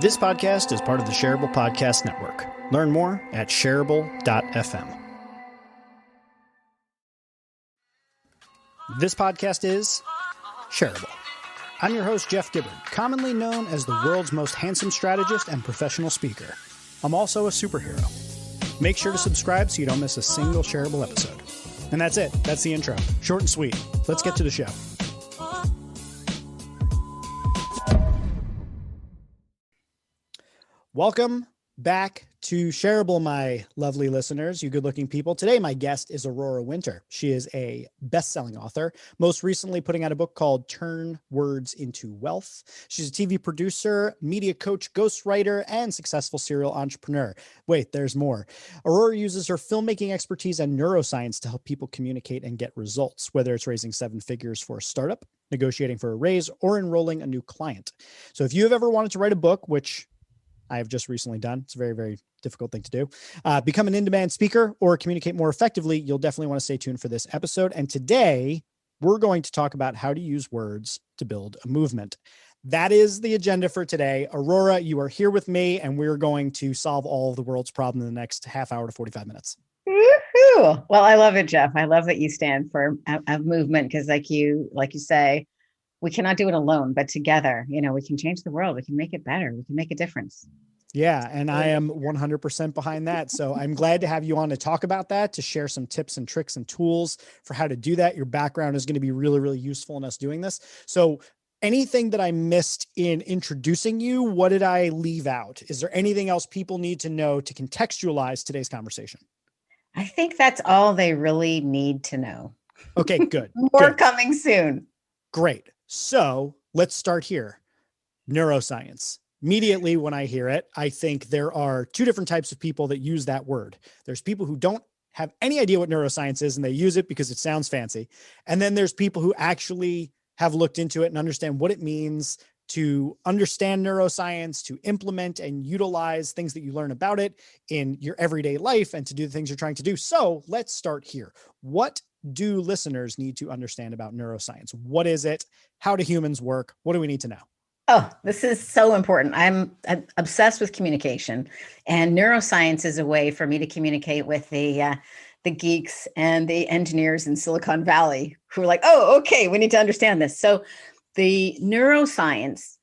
This podcast is part of the Shareable Podcast Network. Learn more at shareable.fm. This podcast is Shareable. I'm your host, Jeff Gibbard, commonly known as the world's most handsome strategist and professional speaker. I'm also a superhero. Make sure to subscribe so you don't miss a single Shareable episode. And that's it. That's the intro. Short and sweet. Let's get to the show. Welcome back to Shareable, my lovely listeners, you good-looking people. Today, my guest is Aurora Winter. She is a best-selling author, most recently putting out a book called Turn Words into Wealth. She's a TV producer, media coach, ghostwriter, and successful serial entrepreneur. Wait, there's more. Aurora uses her filmmaking expertise and neuroscience to help people communicate and get results, whether it's raising 7 figures for a startup, negotiating for a raise, or enrolling a new client. So if you have ever wanted to write a book, which I have just recently done. It's a very, very difficult thing to do. Become an in-demand speaker or communicate more effectively. You'll definitely want to stay tuned for this episode. And today we're going to talk about how to use words to build a movement. That is the agenda for today. Aurora, you are here with me, and we're going to solve all of the world's problems in the next half hour to 45 minutes. Woohoo! Well, I love it, Jeff. I love that you stand for a movement because like you say, we cannot do it alone, but together, we can change the world. We can make it better. We can make a difference. Yeah. And I am 100% behind that. So I'm glad to have you on to talk about that, to share some tips and tricks and tools for how to do that. Your background is going to be really, really useful in us doing this. So anything that I missed in introducing you, what did I leave out? Is there anything else people need to know to contextualize today's conversation? I think that's all they really need to know. Okay, good. More good. Coming soon. Great. So let's start here. Neuroscience. Immediately when I hear it, I think there are 2 different types of people that use that word. There's people who don't have any idea what neuroscience is and they use it because it sounds fancy. And then there's people who actually have looked into it and understand what it means to understand neuroscience, to implement and utilize things that you learn about it in your everyday life and to do the things you're trying to do. So let's start here. What do listeners need to understand about neuroscience? What is it? How do humans work? What do we need to know? Oh, this is so important. I'm obsessed with communication, and neuroscience is a way for me to communicate with the geeks and the engineers in Silicon Valley who are like, oh, okay, we need to understand this. So the neuroscience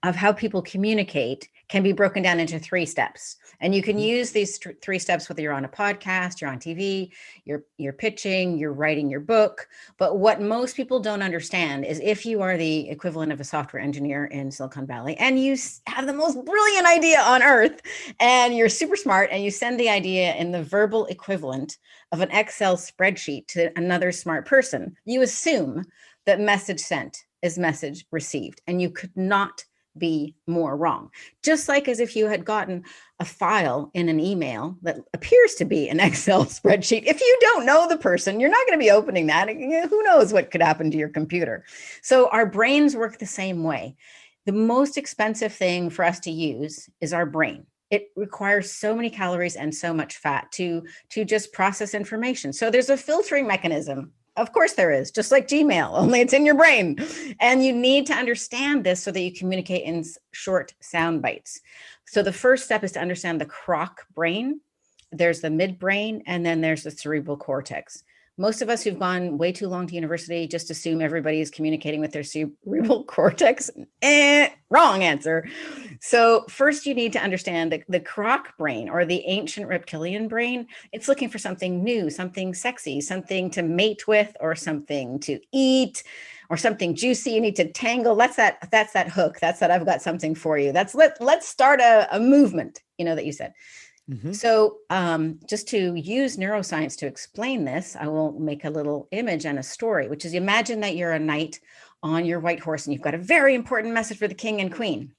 of how people communicate can be broken down into 3 steps. And you can use these 3 steps, whether you're on a podcast, you're on TV, you're pitching, you're writing your book. But what most people don't understand is if you are the equivalent of a software engineer in Silicon Valley and you have the most brilliant idea on earth and you're super smart and you send the idea in the verbal equivalent of an Excel spreadsheet to another smart person, you assume that message sent is message received. And you could not be more wrong. Just like as if you had gotten a file in an email that appears to be an Excel spreadsheet. If you don't know the person, you're not going to be opening that. Who knows what could happen to your computer? So our brains work the same way. The most expensive thing for us to use is our brain. It requires so many calories and so much fat to just process information. So there's a filtering mechanism. Of course there is, just like Gmail, only it's in your brain. And you need to understand this so that you communicate in short sound bites. So the first step is to understand the croc brain. There's the midbrain, and then there's the cerebral cortex. Most of us who've gone way too long to university just assume everybody is communicating with their cerebral cortex. Wrong answer. So first you need to understand the croc brain, or the ancient reptilian brain. It's looking for something new, something sexy, something to mate with, or something to eat, or something juicy you need to tangle. That's that hook. That's that I've got something for you. Let's start a movement, that you said. Mm-hmm. So just to use neuroscience to explain this, I will make a little image and a story, which is, imagine that you're a knight on your white horse and you've got a very important message for the king and queen.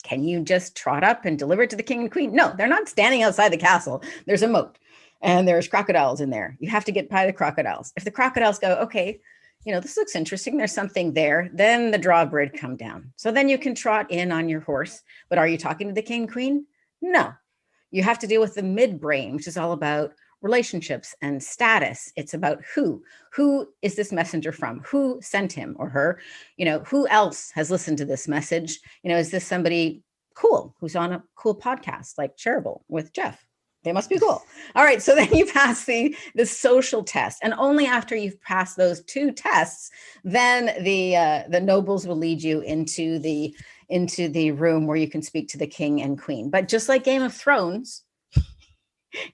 Can you just trot up and deliver it to the king and queen? No, they're not standing outside the castle. There's a moat and there's crocodiles in there. You have to get by the crocodiles. If the crocodiles go, okay, this looks interesting, there's something there, then the drawbridge come down. So then you can trot in on your horse. But are you talking to the king and queen? No. You have to deal with the midbrain, which is all about relationships and status. It's about who is this messenger from? Who sent him or her? Who else has listened to this message? Is this somebody Cool. Who's on a cool podcast like Shareable with Jeff? They must be cool. All right. So then you pass the social test. And only after you've passed those two tests, then the nobles will lead you into the room where you can speak to the king and queen. But just like Game of Thrones,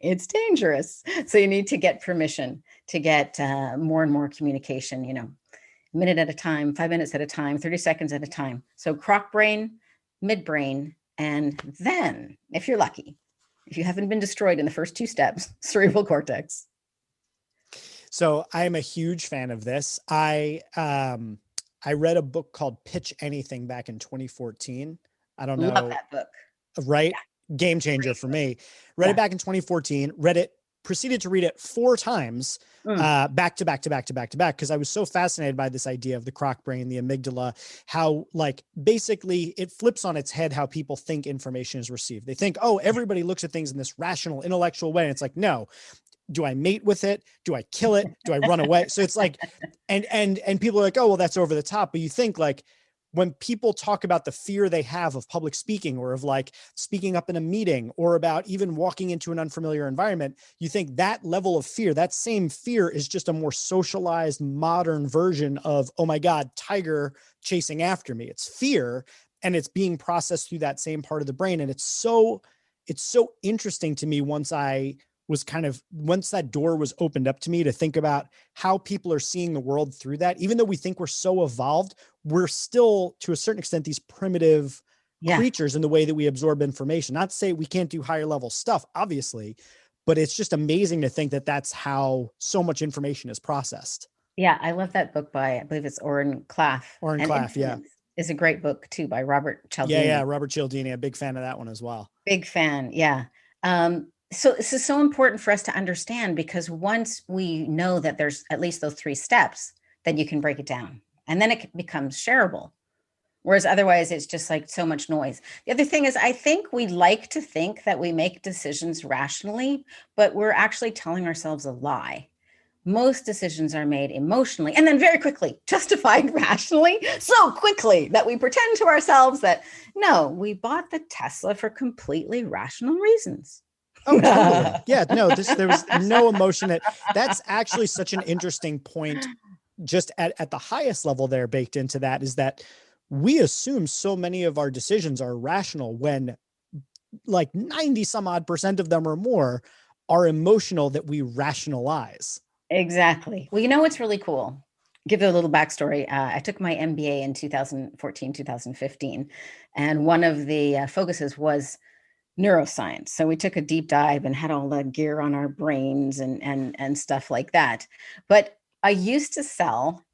it's dangerous. So you need to get permission to get more and more communication, a minute at a time, 5 minutes at a time, 30 seconds at a time. So croc brain, midbrain, and then, if you're lucky, if you haven't been destroyed in the first two steps, cerebral cortex. So I'm a huge fan of this. I read a book called Pitch Anything back in 2014. I don't know. Love that book. Right? Yeah. Game changer for me. Read it back in 2014, proceeded to read it 4 times, back to back, because I was so fascinated by this idea of the croc brain, the amygdala, how like basically it flips on its head how people think information is received. They think, oh, everybody looks at things in this rational, intellectual way. And it's like, no, do I mate with it? Do I kill it? Do I run away? So it's like, and people are like, oh, well, that's over the top. But you think like, when people talk about the fear they have of public speaking or of like speaking up in a meeting or about even walking into an unfamiliar environment, you think that level of fear, that same fear is just a more socialized modern version of, oh my God, tiger chasing after me. It's fear, and it's being processed through that same part of the brain. And it's so interesting to me once that door was opened up to me to think about how people are seeing the world through that. Even though we think we're so evolved, we're still to a certain extent these primitive creatures in the way that we absorb information. Not to say we can't do higher level stuff, obviously, but it's just amazing to think that that's how so much information is processed. Yeah, I love that book by, I believe it's Oren Klaff. Yeah. Is a great book too by Robert Cialdini. Yeah, Robert Cialdini, a big fan of that one as well. Big fan, yeah. So this is so important for us to understand, because once we know that there's at least those 3 steps, then you can break it down and then it becomes shareable. Whereas otherwise it's just like so much noise. The other thing is, I think we like to think that we make decisions rationally, but we're actually telling ourselves a lie. Most decisions are made emotionally and then very quickly justified rationally, so quickly that we pretend to ourselves that, no, we bought the Tesla for completely rational reasons. Oh, totally. Yeah, no, there was no emotion. That's actually such an interesting point, just at the highest level there baked into that, is that we assume so many of our decisions are rational when like 90 some odd % of them or more are emotional that we rationalize. Exactly. Well, what's really cool? Give a little backstory. I took my MBA in 2014, 2015, and one of the focuses was neuroscience. So we took a deep dive and had all the gear on our brains and stuff like that. But I used to sell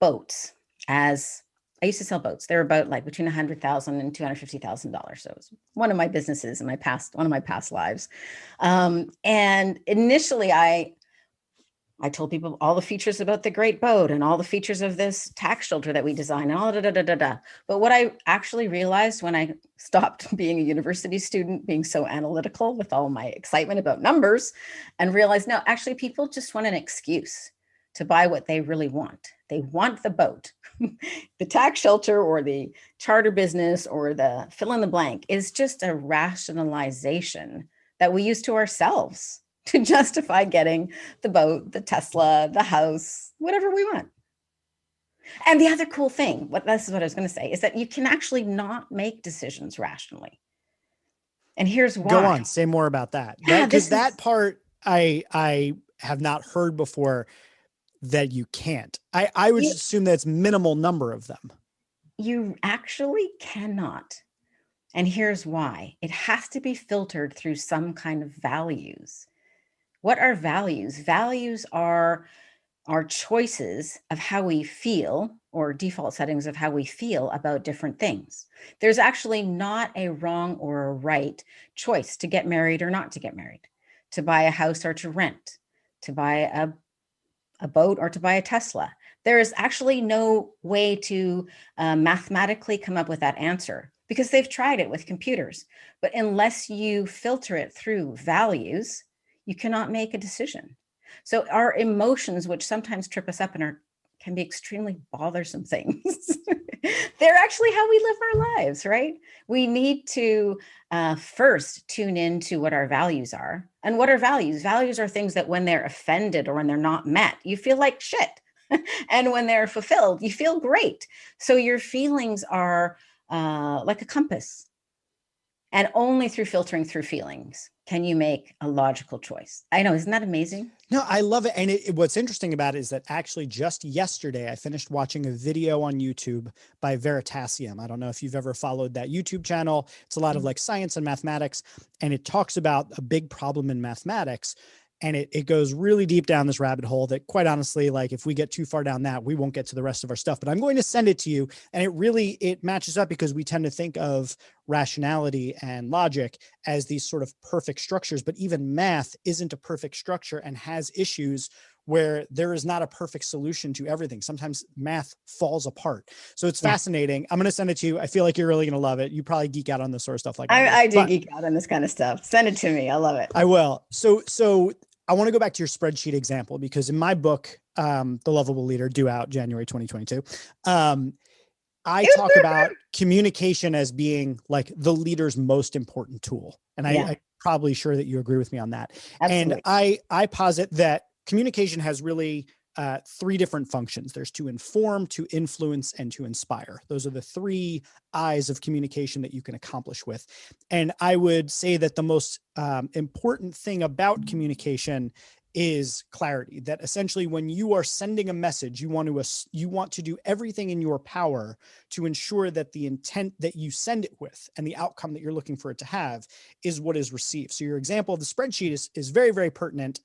boats. They were about like between $100,000 and $250,000. So it was one of my businesses in one of my past lives. And initially I told people all the features about the great boat and all the features of this tax shelter that we designed and all But what I actually realized when I stopped being a university student, being so analytical with all my excitement about numbers, and realized, no, actually people just want an excuse to buy what they really want. They want the boat. The tax shelter or the charter business or the fill in the blank is just a rationalization that we use to ourselves to justify getting the boat, the Tesla, the house, whatever we want. And the other cool thing, this is what I was going to say, is that you can actually not make decisions rationally. And here's why. Go on, say more about that. Because that part I have not heard before, that you can't. I would assume that's minimal number of them. You actually cannot. And here's why. It has to be filtered through some kind of values. What are values? Values are our choices of how we feel, or default settings of how we feel about different things. There's actually not a wrong or a right choice to get married or not to get married, to buy a house or to rent, to buy a boat or to buy a Tesla. There is actually no way to mathematically come up with that answer, because they've tried it with computers. But unless you filter it through values, you cannot make a decision. So our emotions, which sometimes trip us up and can be extremely bothersome things, They're actually how we live our lives, right? We need to first tune into what our values are. And what are values? Values are things that when they're offended or when they're not met, you feel like shit. And when they're fulfilled, you feel great. So your feelings are like a compass. And only through filtering through feelings can you make a logical choice. I know, isn't that amazing? No, I love it. And what's interesting about it is that actually just yesterday, I finished watching a video on YouTube by Veritasium. I don't know if you've ever followed that YouTube channel. It's a lot of like science and mathematics, and it talks about a big problem in mathematics. And it goes really deep down this rabbit hole that, quite honestly, like if we get too far down that, we won't get to the rest of our stuff. But I'm going to send it to you. And it matches up because we tend to think of rationality and logic as these sort of perfect structures. But even math isn't a perfect structure and has issues where there is not a perfect solution to everything. Sometimes math falls apart. So it's fascinating. I'm going to send it to you. I feel like you're really going to love it. You probably geek out on this sort of stuff like I do geek out on this kind of stuff. Send it to me. I love it. I will. So I want to go back to your spreadsheet example, because in my book, The Lovable Leader, due out January 2022, I talk about communication as being like the leader's most important tool. And I'm probably sure that you agree with me on that. Absolutely. And I posit that communication has really three different functions. There's to inform, to influence, and to inspire. Those are the three eyes of communication that you can accomplish with. And I would say that the most important thing about communication is clarity, that essentially when you are sending a message, you want to do everything in your power to ensure that the intent that you send it with and the outcome that you're looking for it to have is what is received. So your example of the spreadsheet is very, very pertinent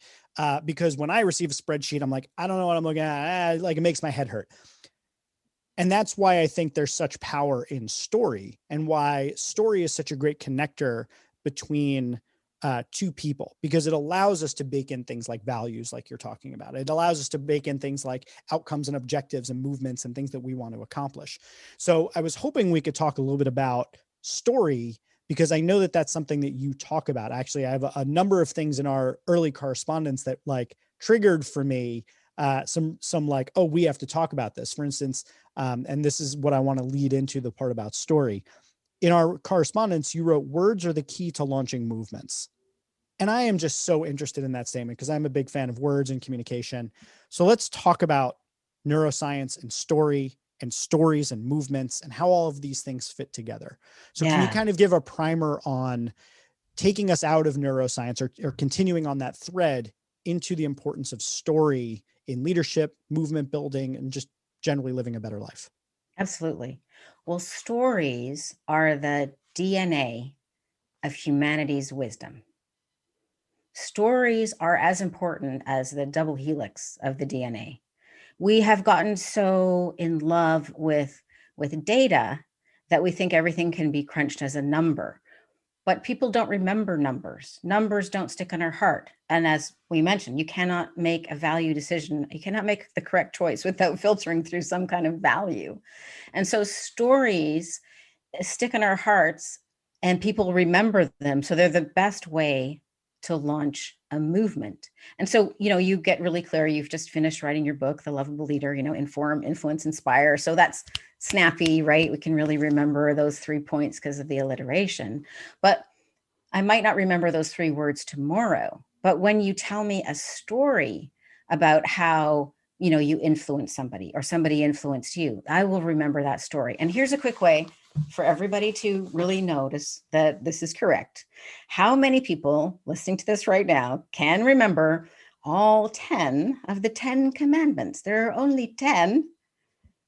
because when I receive a spreadsheet, I'm like, I don't know what I'm looking at. Like it makes my head hurt. And that's why I think there's such power in story, and why story is such a great connector between two people, because it allows us to bake in things like values, like you're talking about. It allows us to bake in things like outcomes and objectives and movements and things that we want to accomplish. So I was hoping we could talk a little bit about story, because I know that that's something that you talk about. Actually, I have a number of things in our early correspondence that like triggered for me some like, oh, we have to talk about this, for instance. And this is what I want to lead into the part about story. In our correspondence, you wrote, words are the key to launching movements. And I am just so interested in that statement because I'm a big fan of words and communication. So let's talk about neuroscience and story and stories and movements and how all of these things fit together. So can you kind of give a primer on taking us out of neuroscience or continuing on that thread into the importance of story in leadership, movement building, and just generally living a better life? Absolutely. Well, stories are the DNA of humanity's wisdom. Stories are as important as the double helix of the DNA. We have gotten so in love with data that we think everything can be crunched as a number. But people don't remember numbers. Numbers don't stick in our heart. And as we mentioned, you cannot make a value decision. You cannot make the correct choice without filtering through some kind of value. And so stories stick in our hearts and people remember them. So they're the best way to launch a movement. And so, you get really clear. You've just finished writing your book, The Lovable Leader, inform, influence, inspire. So that's snappy, right? We can really remember those 3 points because of the alliteration. But I might not remember those 3 words tomorrow. But when you tell me a story about how, you influenced somebody or somebody influenced you, I will remember that story. And here's a quick way for everybody to really notice that this is correct. How many people listening to this right now can remember all 10 of the 10 commandments? There are only 10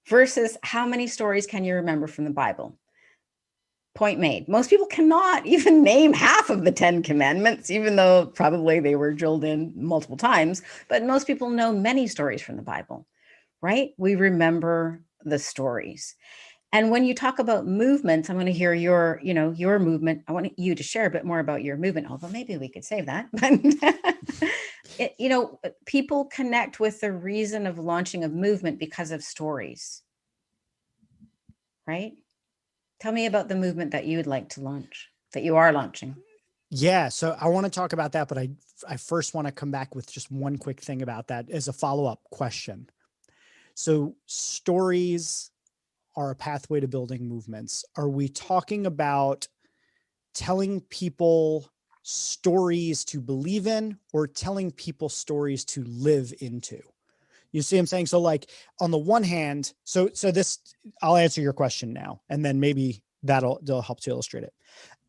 versus how many stories can you remember from the Bible? Point made. Most people cannot even name half of the 10 commandments, even though probably they were drilled in multiple times. But most people know many stories from the Bible, right? We remember the stories. And when you talk about movements, I'm going to hear your movement. I want you to share a bit more about your movement, although maybe we could save that. People connect with the reason of launching a movement because of stories, right? Tell me about the movement that you would like to launch, that you are launching. Yeah, so I want to talk about that, but I first want to come back with just one quick thing about that as a follow-up question. So stories are a pathway to building movements, are we talking about telling people stories to believe in, or telling people stories to live into? You see what I'm saying? So like on the one hand, so this, I'll answer your question now, and then maybe that'll help to illustrate it.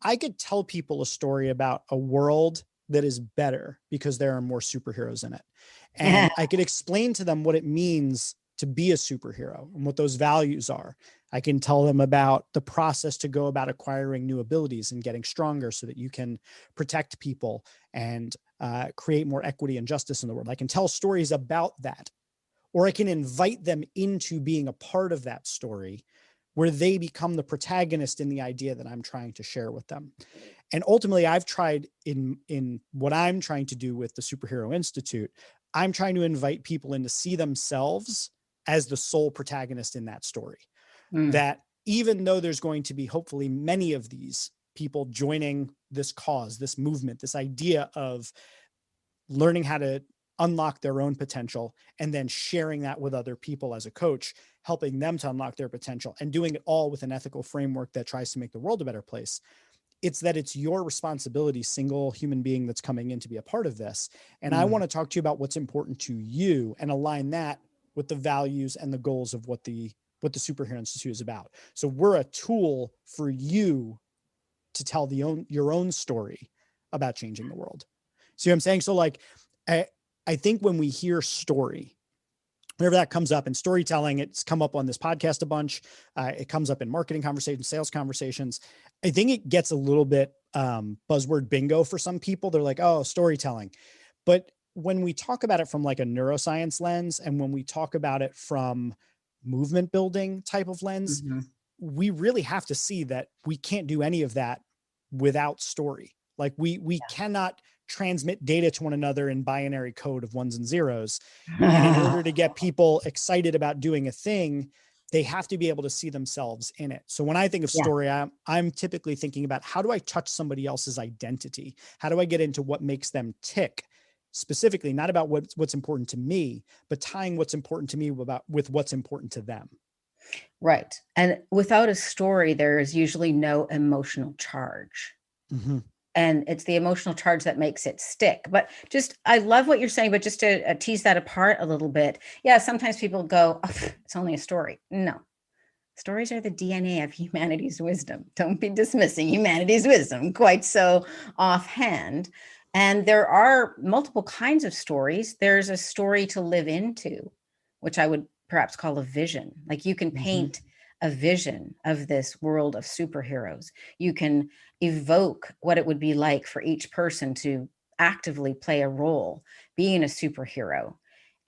I could tell people a story about a world that is better because there are more superheroes in it. And I could explain to them what it means to be a superhero and what those values are. I can tell them about the process to go about acquiring new abilities and getting stronger so that you can protect people and create more equity and justice in the world. I can tell stories about that, or I can invite them into being a part of that story where they become the protagonist in the idea that I'm trying to share with them. And ultimately, I've tried in what I'm trying to do with the Superhero Institute, I'm trying to invite people in to see themselves as the sole protagonist in that story. That even though there's going to be hopefully many of these people joining this cause, this movement, this idea of learning how to unlock their own potential and then sharing that with other people as a coach, helping them to unlock their potential and doing it all with an ethical framework that tries to make the world a better place. It's that it's your responsibility, single human being that's coming in to be a part of this. And I want to talk to you about what's important to you and align that with the values and the goals of what the Superhero Institute is about. So we're a tool for you to tell your own story about changing the world. See what I'm saying? So like, I think when we hear story, whenever that comes up in storytelling, it's come up on this podcast a bunch. It comes up in marketing conversations, sales conversations. I think it gets a little bit buzzword bingo for some people. They're like, oh, storytelling. But when we talk about it from like a neuroscience lens, and when we talk about it from movement building type of lens, we really have to see that we can't do any of that without story. Like we cannot transmit data to one another in binary code of ones and zeros. And in order to get people excited about doing a thing, they have to be able to see themselves in it. So when I think of story, I'm typically thinking about, how do I touch somebody else's identity? How do I get into what makes them tick? Specifically, not about what's important to me, but tying what's important to me with what's important to them. Right. And without a story, there is usually no emotional charge. And it's the emotional charge that makes it stick. But I love what you're saying, but just to tease that apart a little bit. Yeah, sometimes people go, oh, it's only a story. No. Stories are the DNA of humanity's wisdom. Don't be dismissing humanity's wisdom quite so offhand. And there are multiple kinds of stories. There's a story to live into, which I would perhaps call a vision. Like you can paint a vision of this world of superheroes. You can evoke what it would be like for each person to actively play a role being a superhero,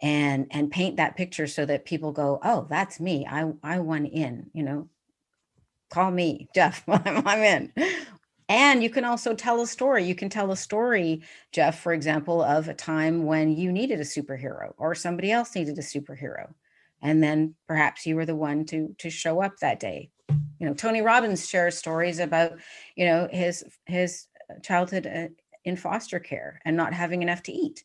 and paint that picture so that people go, oh, that's me. I want in, call me Jeff. I'm in. And you can also tell a story. You can tell a story, Jeff, for example, of a time when you needed a superhero or somebody else needed a superhero. And then perhaps you were the one to show up that day. Tony Robbins shares stories about, his childhood in foster care and not having enough to eat.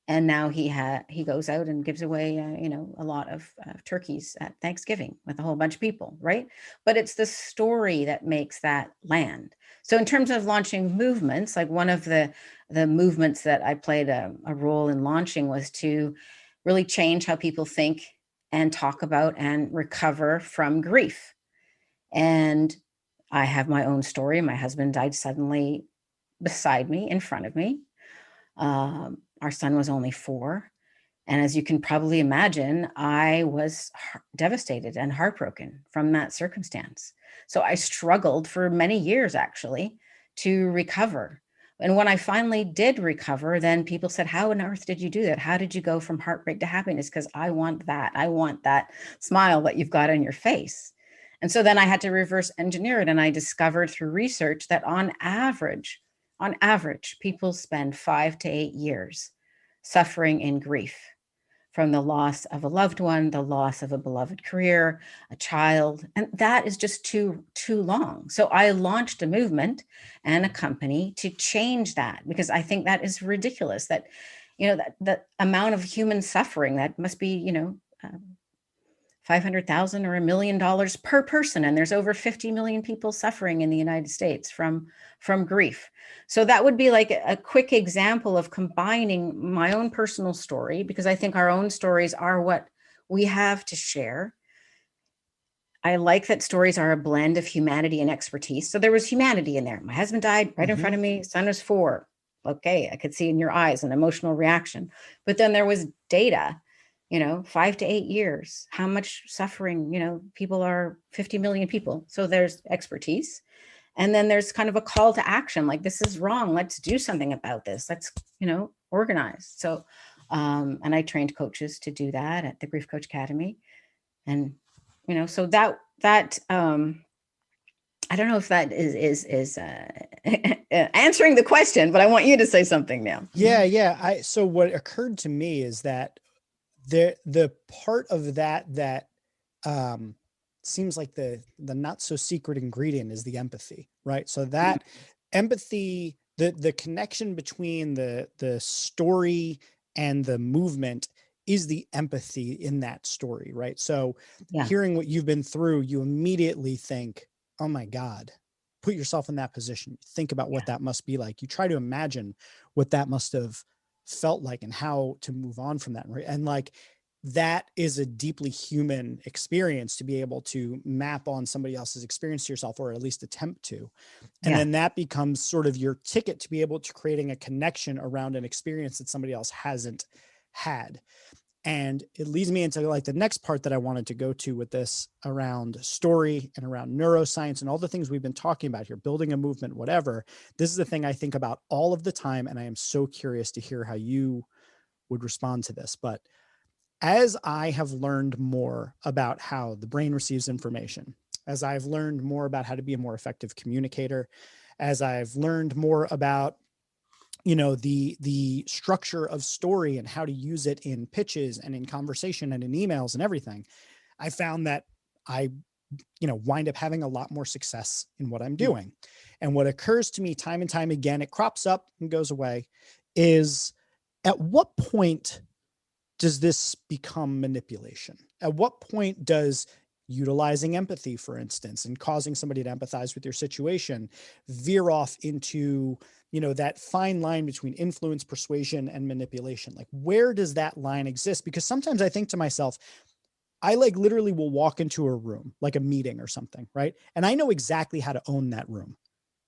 And now he goes out and gives away, a lot of turkeys at Thanksgiving with a whole bunch of people, right? But it's the story that makes that land. So in terms of launching movements, like one of the movements that I played a role in launching was to really change how people think and talk about and recover from grief. And I have my own story. My husband died suddenly beside me, in front of me. Our son was only 4. And as you can probably imagine, I was devastated and heartbroken from that circumstance. So I struggled for many years, actually, to recover. And when I finally did recover, then people said, how on earth did you do that? How did you go from heartbreak to happiness? Because I want that. I want that smile that you've got on your face. And so then I had to reverse engineer it. And I discovered through research that on average, people spend 5 to 8 years suffering in grief from the loss of a loved one, the loss of a beloved career, a child, and that is just too long. So I launched a movement and a company to change that, because I think that is ridiculous. That that amount of human suffering that must be $500,000 or $1 million per person. And there's over 50 million people suffering in the United States from grief. So that would be like a quick example of combining my own personal story, because I think our own stories are what we have to share. I like that stories are a blend of humanity and expertise. So there was humanity in there. My husband died right in front of me. Son was 4. Okay, I could see in your eyes an emotional reaction. But then there was data, 5 to 8 years, how much suffering, people are 50 million people. So there's expertise. And then there's kind of a call to action, like, this is wrong. Let's do something about this. Let's, organize. So, and I trained coaches to do that at the Grief Coach Academy. And, so that I don't know if that is answering the question, but I want you to say something now. Yeah. So what occurred to me is that the part of that seems like the not so secret ingredient is the empathy, right? So that empathy, the connection between the story and the movement is the empathy in that story, right? So hearing what you've been through, you immediately think, oh my God, put yourself in that position. Think about what that must be like. You try to imagine what that must have felt like and how to move on from that. Right? And like, that is a deeply human experience to be able to map on somebody else's experience to yourself, or at least attempt to. And then that becomes sort of your ticket to be able to creating a connection around an experience that somebody else hasn't had. And it leads me into like the next part that I wanted to go to with this around story and around neuroscience and all the things we've been talking about here, building a movement, whatever. This is the thing I think about all of the time. And I am so curious to hear how you would respond to this. But as I have learned more about how the brain receives information, as I've learned more about how to be a more effective communicator, as I've learned more about the structure of story and how to use it in pitches and in conversation and in emails and everything, I found that I, wind up having a lot more success in what I'm doing. And what occurs to me time and time again, it crops up and goes away, is at what point does this become manipulation? At what point does utilizing empathy, for instance, and causing somebody to empathize with your situation veer off into, that fine line between influence, persuasion, and manipulation? Like, where does that line exist? Because sometimes I think to myself, I like literally will walk into a room, like a meeting or something, right? And I know exactly how to own that room.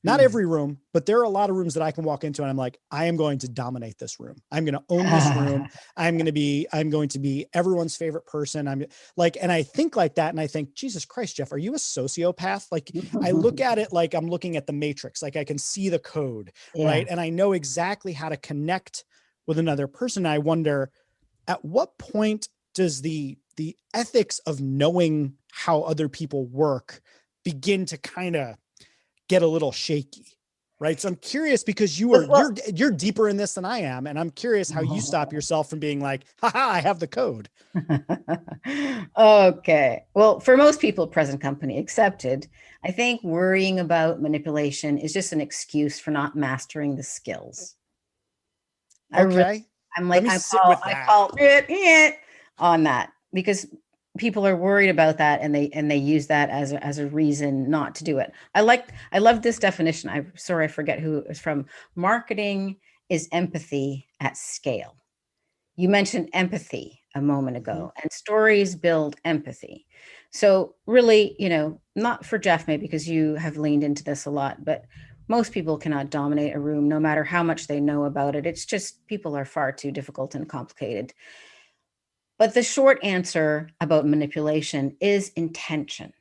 Not every room, but there are a lot of rooms that I can walk into and I'm like, I am going to dominate this room. I'm going to own this room. I'm going to be everyone's favorite person. I'm like, and I think like that. And I think, Jesus Christ, Jeff, are you a sociopath? Like, I look at it like I'm looking at the Matrix, like I can see the code, right? And I know exactly how to connect with another person. I wonder, at what point does the ethics of knowing how other people work begin to kind of get a little shaky, right? So I'm curious, because you're deeper in this than I am. And I'm curious how you stop yourself from being like, haha, I have the code. Okay. Well, for most people, present company accepted, I think worrying about manipulation is just an excuse for not mastering the skills. Okay. I call it on that, because people are worried about that, and they use that as a reason not to do it. I love this definition. I forget who it was from. Marketing is empathy at scale. You mentioned empathy a moment ago, and stories build empathy. So really, not for Jeff, maybe because you have leaned into this a lot, but most people cannot dominate a room no matter how much they know about it. It's just, people are far too difficult and complicated. But the short answer about manipulation is intention.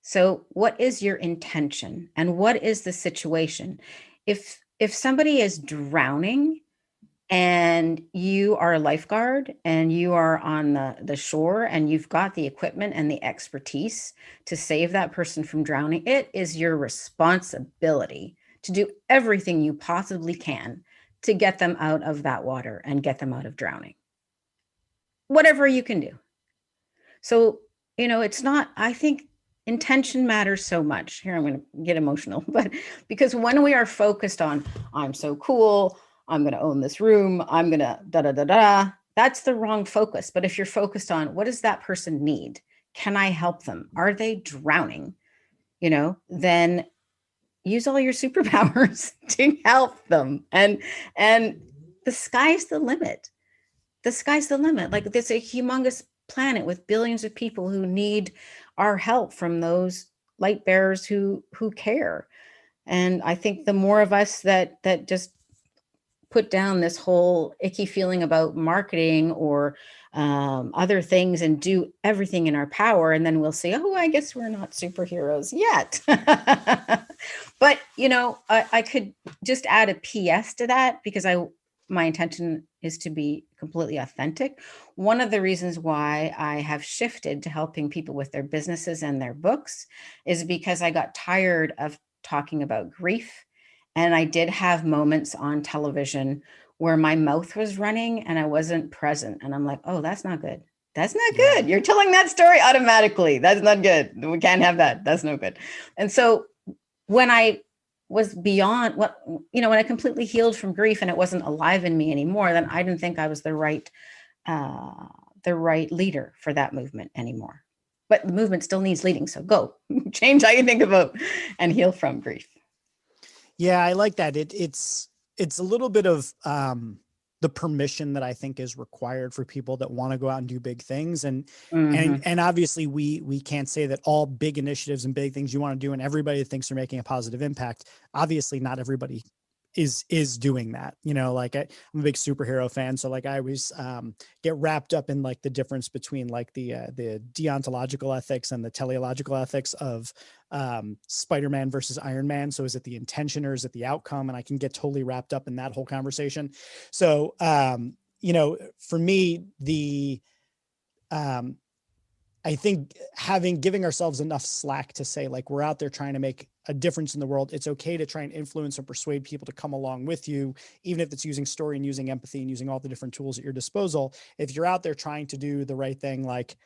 So what is your intention, and what is the situation? If somebody is drowning and you are a lifeguard and you are on the shore and you've got the equipment and the expertise to save that person from drowning, it is your responsibility to do everything you possibly can to get them out of that water and get them out of drowning. Whatever you can do. So, it's not, I think intention matters so much. Here, I'm going to get emotional, but because when we are focused on, I'm so cool, I'm going to own this room, I'm going to that's the wrong focus. But if you're focused on what does that person need? Can I help them? Are they drowning? Then use all your superpowers to help them. And the sky's the limit. The sky's the limit. Like, there's a humongous planet with billions of people who need our help from those light bearers who care. And I think the more of us that just put down this whole icky feeling about marketing or other things and do everything in our power, and then we'll say, oh, I guess we're not superheroes yet. But I could just add a PS to that, because my intention is to be completely authentic. One of the reasons why I have shifted to helping people with their businesses and their books is because I got tired of talking about grief. And I did have moments on television where my mouth was running and I wasn't present. And I'm like, oh, that's not good. That's not good. You're telling that story automatically. That's not good. We can't have that. That's no good. And so when I was beyond when I completely healed from grief and it wasn't alive in me anymore, then I didn't think I was the right leader for that movement anymore. But the movement still needs leading. So go change how you think about and heal from grief. Yeah, I like that. It's a little bit of the permission that I think is required for people that want to go out and do big things. And obviously we can't say that all big initiatives and big things you want to do and everybody thinks they're making a positive impact. Obviously not everybody is doing that, like I'm a big superhero fan. So like I always get wrapped up in like the difference between like the deontological ethics and the teleological ethics of Spider-Man versus Iron Man. So is it the intention or is it the outcome? And I can get totally wrapped up in that whole conversation. So, for me, I think giving ourselves enough slack to say, like, we're out there trying to make a difference in the world. It's okay to try and influence and persuade people to come along with you, even if it's using story and using empathy and using all the different tools at your disposal. If you're out there trying to do the right thing, like,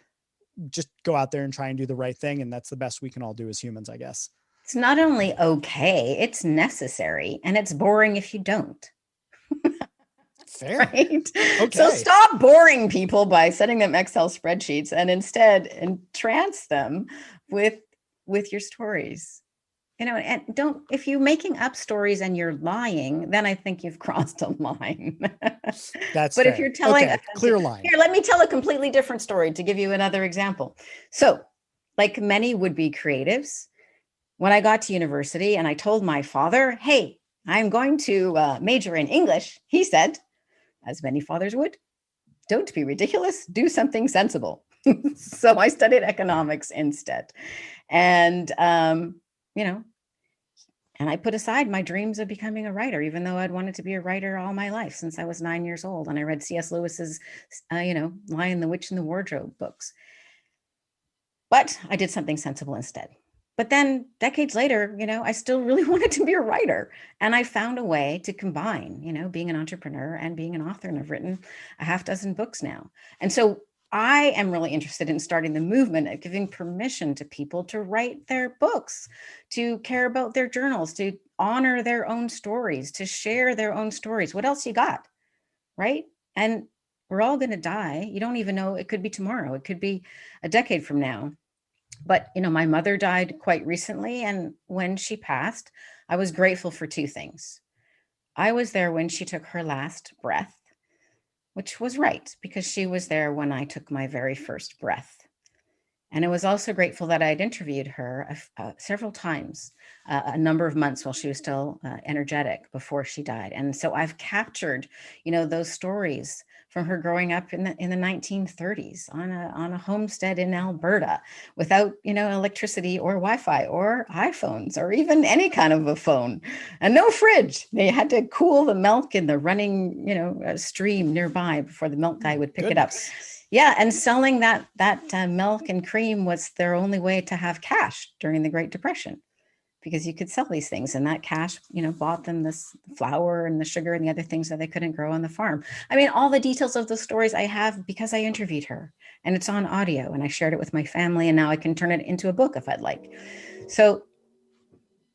just go out there and try and do the right thing. And that's the best we can all do as humans, I guess. It's not only okay, it's necessary, and it's boring if you don't. Fair. Right? Okay. So stop boring people by sending them Excel spreadsheets and instead entrance them with your stories. And if you're making up stories and you're lying, then I think you've crossed a line. That's but fair. If you're telling a clear line. Here, let me tell a completely different story to give you another example. So, like many would-be creatives, when I got to university and I told my father, hey, I'm going to major in English, he said, as many fathers would, don't be ridiculous, do something sensible. So I studied economics instead. And, and I put aside my dreams of becoming a writer, even though I'd wanted to be a writer all my life since I was 9 years old. And I read C.S. Lewis's, Lion, the Witch, and the Wardrobe books. But I did something sensible instead. But then decades later, I still really wanted to be a writer. And I found a way to combine, being an entrepreneur and being an author. And I've written a half dozen books now. And so I am really interested in starting the movement of giving permission to people to write their books, to care about their journals, to honor their own stories, to share their own stories. What else you got? Right? And we're all going to die. You don't even know. It could be tomorrow. It could be a decade from now. But, my mother died quite recently. And when she passed, I was grateful for two things. I was there when she took her last breath, which was right, because she was there when I took my very first breath. And I was also grateful that I'd interviewed her several times, a number of months while she was still energetic before she died. And so I've captured, those stories from her growing up in the 1930s on a homestead in Alberta without, electricity or Wi-Fi or iPhones or even any kind of a phone, and no fridge. They had to cool the milk in the running, stream nearby before the milk guy would pick it up. Yeah, and selling that milk and cream was their only way to have cash during the Great Depression, because you could sell these things, and that cash, bought them this flour and the sugar and the other things that they couldn't grow on the farm. I mean, all the details of the stories I have because I interviewed her, and it's on audio, and I shared it with my family, and now I can turn it into a book if I'd like. So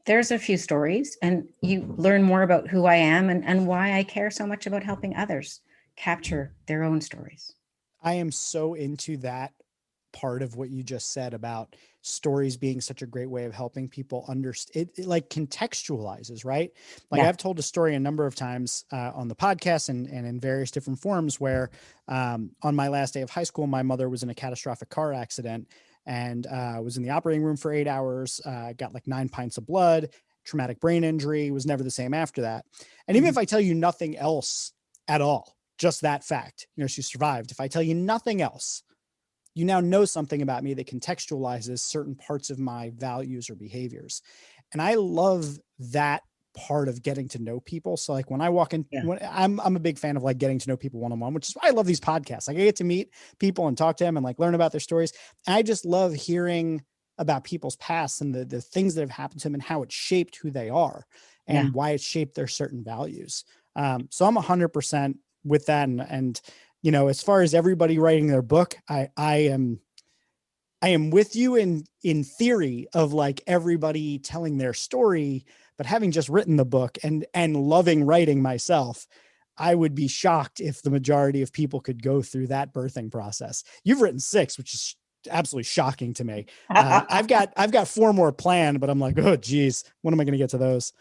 there's a few stories, and you learn more about who I am and why I care so much about helping others capture their own stories. I am so into that part of what you just said about stories being such a great way of helping people understand it, like contextualizes, right? Like Yeah. I've told a story a number of times on the podcast and in various different forms where on my last day of high school, my mother was in a catastrophic car accident and was in the operating room for 8 hours, got like 9 pints of blood, traumatic brain injury, was never the same after that. And even if I tell you nothing else at all, just that fact, she survived. If I tell you nothing else, you now know something about me that contextualizes certain parts of my values or behaviors. And I love that part of getting to know people. So like when I walk in, when I'm a big fan of like getting to know people one-on-one, which is why I love these podcasts. Like I get to meet people and talk to them and like learn about their stories. And I just love hearing about people's past and the things that have happened to them and how it shaped who they are and why it shaped their certain values. So I'm 100% with that. And as far as everybody writing their book, I am with you in theory of like everybody telling their story, but having just written the book and loving writing myself, I would be shocked if the majority of people could go through that birthing process. You've written 6, which is absolutely shocking to me. I've got 4 more planned, but I'm like, oh geez, when am I going to get to those?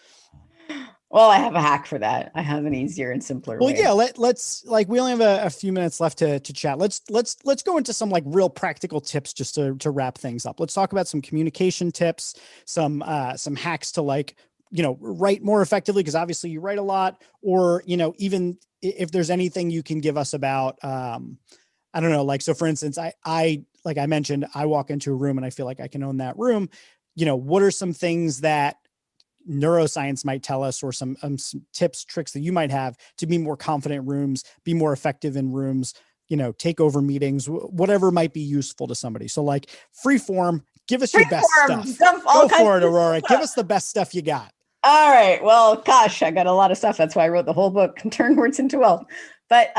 Well, I have a hack for that. I have an easier and simpler way. Yeah, let's like, we only have a few minutes left to chat. Let's go into some like real practical tips just to wrap things up. Let's talk about some communication tips, some hacks to like, write more effectively, because obviously you write a lot, or, even if there's anything you can give us about, I don't know, like, so for instance, I like I mentioned, I walk into a room and I feel like I can own that room. What are some things that neuroscience might tell us, or some tips, tricks that you might have to be more confident in rooms, be more effective in rooms, take over meetings, whatever might be useful to somebody. So like free form, give us your best stuff. Go for it, Aurora. Give us the best stuff you got. All right. Well, gosh, I got a lot of stuff. That's why I wrote the whole book, Turn Words into Wealth. But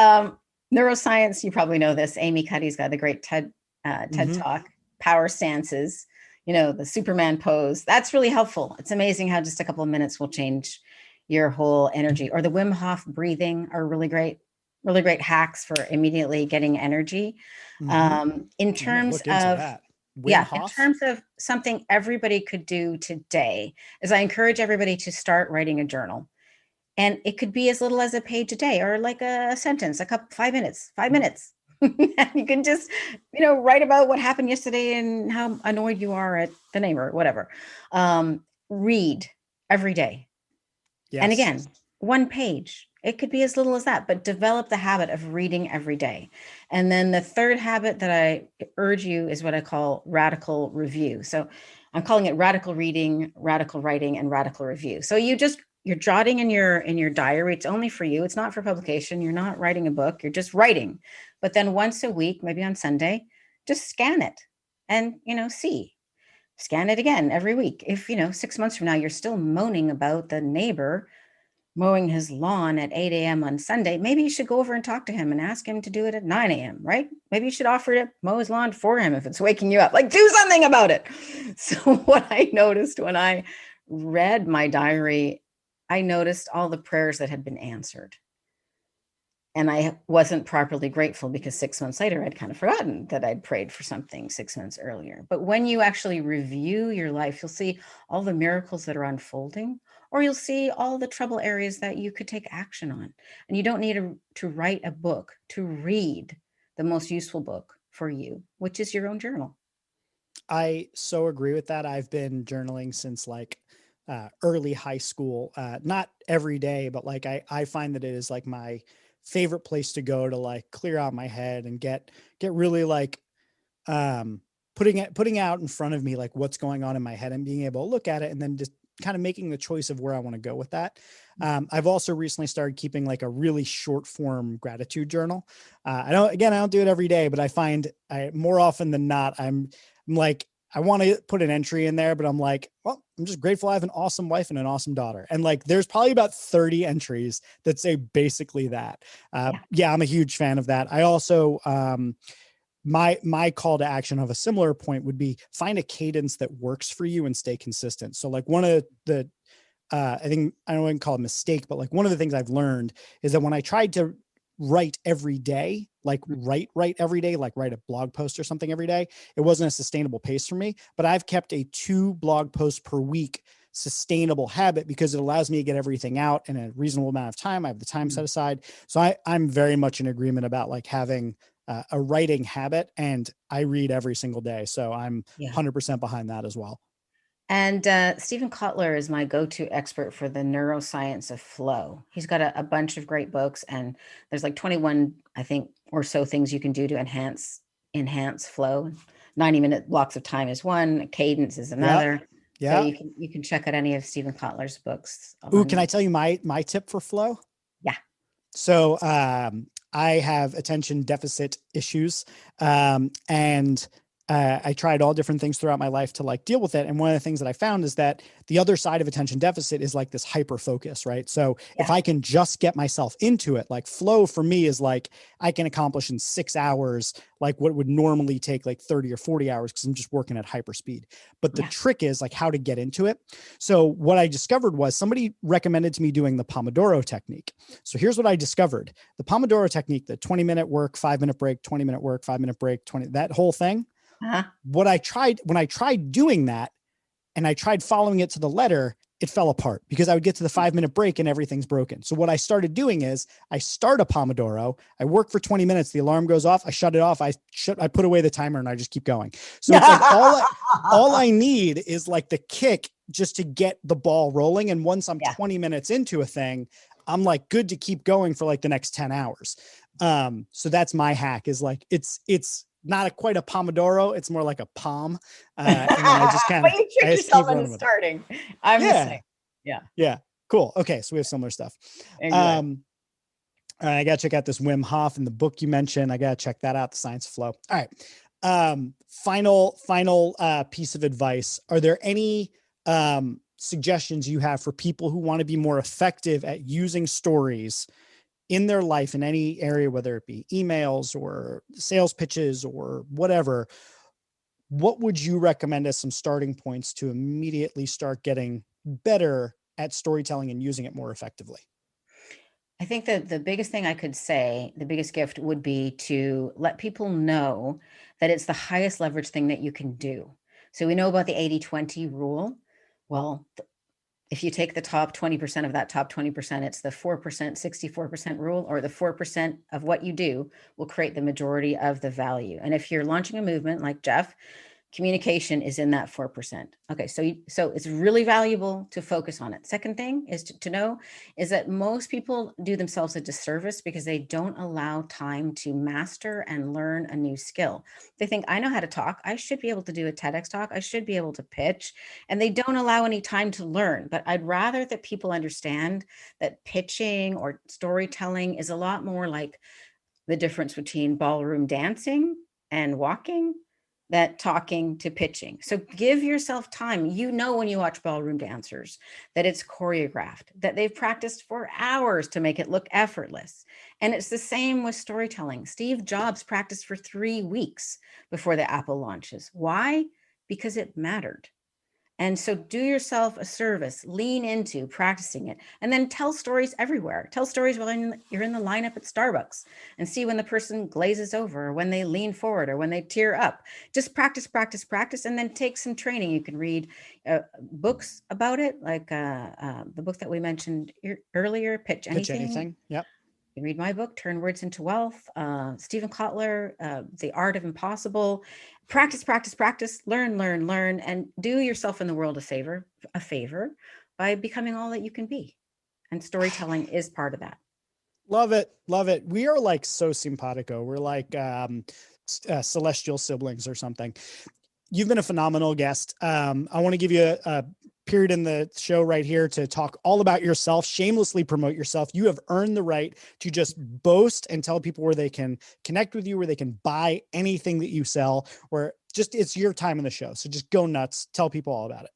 neuroscience, you probably know this. Amy Cuddy's got the great TED Talk, Power Stances, the Superman pose. That's really helpful. It's amazing how just a couple of minutes will change your whole energy. Or the Wim Hof breathing are really great hacks for immediately getting energy. In terms of in terms of something everybody could do today, is I encourage everybody to start writing a journal. And it could be as little as a page a day, or like a sentence, 5 minutes. You can just, write about what happened yesterday and how annoyed you are at the neighbor, whatever. Read every day. Yes. And again, 1 page. It could be as little as that, but develop the habit of reading every day. And then the third habit that I urge you is what I call radical review. So I'm calling it radical reading, radical writing, and radical review. So you're jotting in your diary. It's only for you. It's not for publication. You're not writing a book. You're just writing. But then once a week, maybe on Sunday, just scan it and, scan it again every week. If, 6 months from now, you're still moaning about the neighbor mowing his lawn at 8 a.m. on Sunday, maybe you should go over and talk to him and ask him to do it at 9 a.m., right? Maybe you should offer to mow his lawn for him if it's waking you up. Like, do something about it. So what I noticed when I read my diary, I noticed all the prayers that had been answered. And I wasn't properly grateful because 6 months later, I'd kind of forgotten that I'd prayed for something 6 months earlier. But when you actually review your life, you'll see all the miracles that are unfolding, or you'll see all the trouble areas that you could take action on. And you don't need to write a book to read the most useful book for you, which is your own journal. I so agree with that. I've been journaling since like early high school, not every day, but like I find that it is like my favorite place to go to like clear out my head and get really like putting out in front of me like what's going on in my head and being able to look at it and then just kind of making the choice of where I want to go with that. I've also recently started keeping like a really short form gratitude journal. I don't do it every day, but I find more often than not, I'm like, I want to put an entry in there, but I'm like, well, I'm just grateful I have an awesome wife and an awesome daughter. And like, there's probably about 30 entries that say basically that. Yeah, I'm a huge fan of that. I also, my call to action of a similar point would be find a cadence that works for you and stay consistent. So like one of the, I think I don't want to call it a mistake, but like one of the things I've learned is that when I tried to write every day, like write every day, like write a blog post or something every day. It wasn't a sustainable pace for me, but I've kept a 2 blog posts per week sustainable habit because it allows me to get everything out in a reasonable amount of time. I have the time set aside. So I'm very much in agreement about like having a writing habit, and I read every single day. So I'm 100% behind that as well. And Stephen Kotler is my go-to expert for the neuroscience of flow. He's got a bunch of great books, and there's like 21, I think, or so things you can do to enhance flow. 90-minute blocks of time is one, cadence is another. So you can check out any of Stephen Kotler's books. Ooh, can I tell you my tip for flow? Yeah. So I have attention deficit issues, and I tried all different things throughout my life to like deal with it. And one of the things that I found is that the other side of attention deficit is like this hyper focus, right? So if I can just get myself into it, like flow for me is like, I can accomplish in 6 hours, like what would normally take like 30 or 40 hours because I'm just working at hyper speed. But the trick is like how to get into it. So what I discovered was somebody recommended to me doing the Pomodoro technique. So here's what I discovered. The Pomodoro technique, the 20-minute work, 5-minute break, 20-minute work, 5-minute break, that whole thing. What I tried when I tried doing that and I tried following it to the letter, it fell apart because I would get to the 5-minute break and everything's broken. So what I started doing is I start a Pomodoro, I work for 20 minutes, the alarm goes off, I shut it off, I put away the timer and I just keep going. So it's like all I need is like the kick just to get the ball rolling. And once I'm 20 minutes into a thing, I'm like good to keep going for like the next 10 hours. So that's my hack is like, it's not quite a Pomodoro. It's more like a palm. And then I just kind of, you trick yourself into starting. I'm the same. Yeah. Yeah. Cool. Okay. So we have similar stuff. Exactly. I got to check out this Wim Hof and the book you mentioned. I got to check that out. The Science of Flow. All right. Final piece of advice. Are there any, suggestions you have for people who want to be more effective at using stories in their life in any area, whether it be emails or sales pitches or whatever? What would you recommend as some starting points to immediately start getting better at storytelling and using it more effectively? I think that the biggest thing I could say, the biggest gift would be to let people know that it's the highest leverage thing that you can do. So we know about the 80-20 rule. Well, if you take the top 20% of that top 20%, it's the 4%, 64% rule, or the 4% of what you do will create the majority of the value. And if you're launching a movement like Jeff, communication is in that 4%. Okay, so it's really valuable to focus on it. Second thing is to know is that most people do themselves a disservice because they don't allow time to master and learn a new skill. They think, I know how to talk. I should be able to do a TEDx talk. I should be able to pitch. And they don't allow any time to learn. But I'd rather that people understand that pitching or storytelling is a lot more like the difference between ballroom dancing and walking that talking to pitching. So give yourself time. You know, when you watch ballroom dancers, that it's choreographed, that they've practiced for hours to make it look effortless. And it's the same with storytelling. Steve Jobs practiced for 3 weeks before the Apple launches. Why? Because it mattered. And so do yourself a service, lean into practicing it, and then tell stories everywhere. Tell stories when you're in the lineup at Starbucks and see when the person glazes over or when they lean forward or when they tear up. Just practice, practice, practice, and then take some training. You can read books about it, like the book that we mentioned earlier, Pitch Anything. Yep. You read my book, Turn Words into Wealth, Stephen Kotler, The Art of Impossible. Practice, practice, practice, learn, and do yourself and the world a favor by becoming all that you can be. And storytelling is part of that. Love it. Love it. We are like so simpatico. We're like celestial siblings or something. You've been a phenomenal guest. I want to give you a period in the show right here to talk all about yourself, shamelessly promote yourself. You have earned the right to just boast and tell people where they can connect with you, where they can buy anything that you sell, or just it's your time in the show. So just go nuts. Tell people all about it.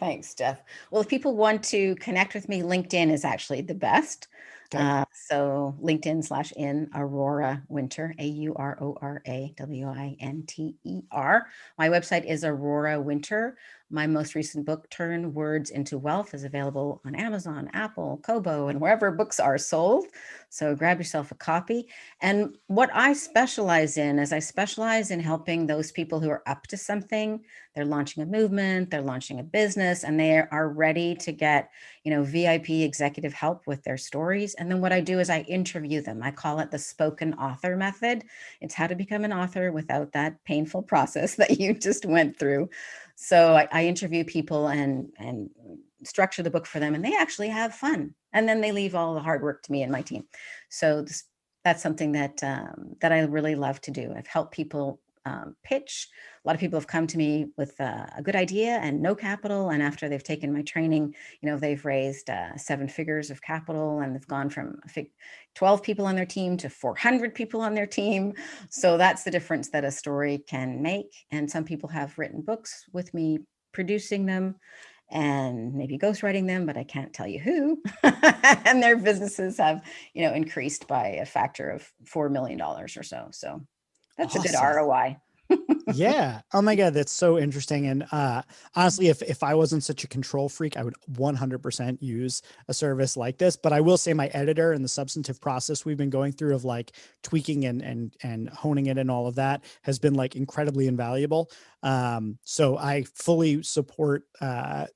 Thanks, Jeff. Well, if people want to connect with me, LinkedIn is actually the best. Okay. So LinkedIn/in Aurora Winter, AuroraWinter. My website is Aurora Winter My most recent book, Turn Words into Wealth, is available on Amazon, Apple, Kobo, and wherever books are sold. So grab yourself a copy. And what I specialize in is I specialize in helping those people who are up to something. They're launching a movement, they're launching a business, and they are ready to get, VIP executive help with their stories. And then what I do is I interview them. I call it the spoken author method. It's how to become an author without that painful process that you just went through. So I interview people and structure the book for them, and they actually have fun. And then they leave all the hard work to me and my team. So that's something that I really love to do. I've helped people pitch. A lot of people have come to me with a good idea and no capital. And after they've taken my training, they've raised 7 figures of capital, and they've gone from 12 people on their team to 400 people on their team. So that's the difference that a story can make. And some people have written books with me producing them and maybe ghostwriting them, but I can't tell you who. And their businesses have, increased by a factor of $4 million or so. So that's awesome. A good ROI. Yeah. Oh my God. That's so interesting. And honestly, if I wasn't such a control freak, I would 100% use a service like this. But I will say my editor and the substantive process we've been going through of like tweaking and honing it and all of that has been like incredibly invaluable. So I fully support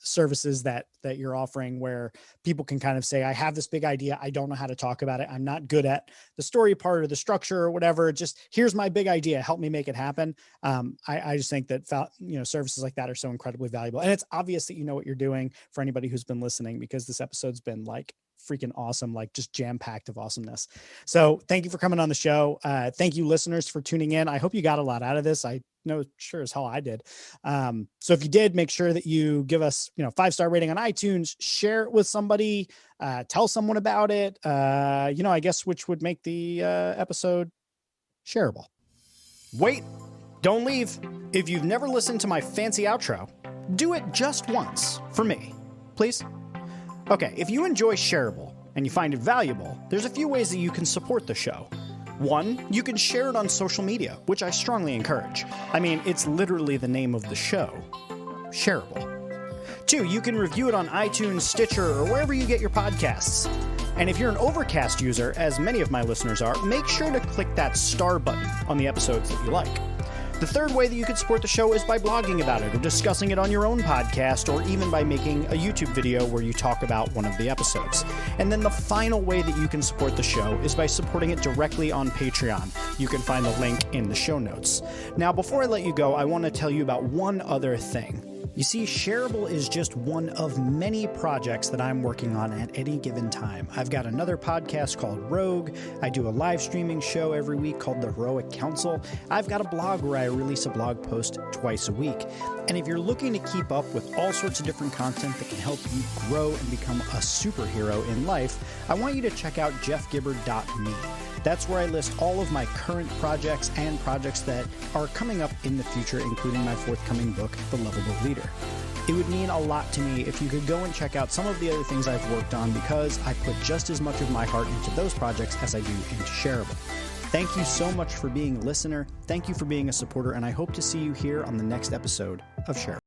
services that you're offering where people can kind of say, I have this big idea. I don't know how to talk about it. I'm not good at the story part or the structure or whatever. Just here's my big idea. Help me make it happen. I just think that, services like that are so incredibly valuable. And it's obvious that you know what you're doing for anybody who's been listening, because this episode's been like freaking awesome, like just jam-packed of awesomeness. So thank you for coming on the show. Thank you listeners for tuning in. I hope you got a lot out of this. I know sure as hell I did. So if you did, make sure that you give us, 5-star rating on iTunes, share it with somebody, tell someone about it, I guess, which would make the episode shareable. Wait, don't leave. If you've never listened to my fancy outro, do it just once for me, please. Okay, if you enjoy Shareable and you find it valuable, there's a few ways that you can support the show. 1, you can share it on social media, which I strongly encourage. I mean, it's literally the name of the show, Shareable. 2, you can review it on iTunes, Stitcher, or wherever you get your podcasts. And if you're an Overcast user, as many of my listeners are, make sure to click that star button on the episodes that you like. The 3rd way that you could support the show is by blogging about it or discussing it on your own podcast, or even by making a YouTube video where you talk about one of the episodes. And then the final way that you can support the show is by supporting it directly on Patreon. You can find the link in the show notes. Now, before I let you go, I want to tell you about one other thing. You see, Shareable is just one of many projects that I'm working on at any given time. I've got another podcast called Rogue. I do a live streaming show every week called The Heroic Council. I've got a blog where I release a blog post twice a week. And if you're looking to keep up with all sorts of different content that can help you grow and become a superhero in life, I want you to check out jeffgibbard.me. That's where I list all of my current projects and projects that are coming up in the future, including my forthcoming book, The Lovable Leader. It would mean a lot to me if you could go and check out some of the other things I've worked on, because I put just as much of my heart into those projects as I do into Shareable. Thank you so much for being a listener. Thank you for being a supporter, and I hope to see you here on the next episode of Shareable.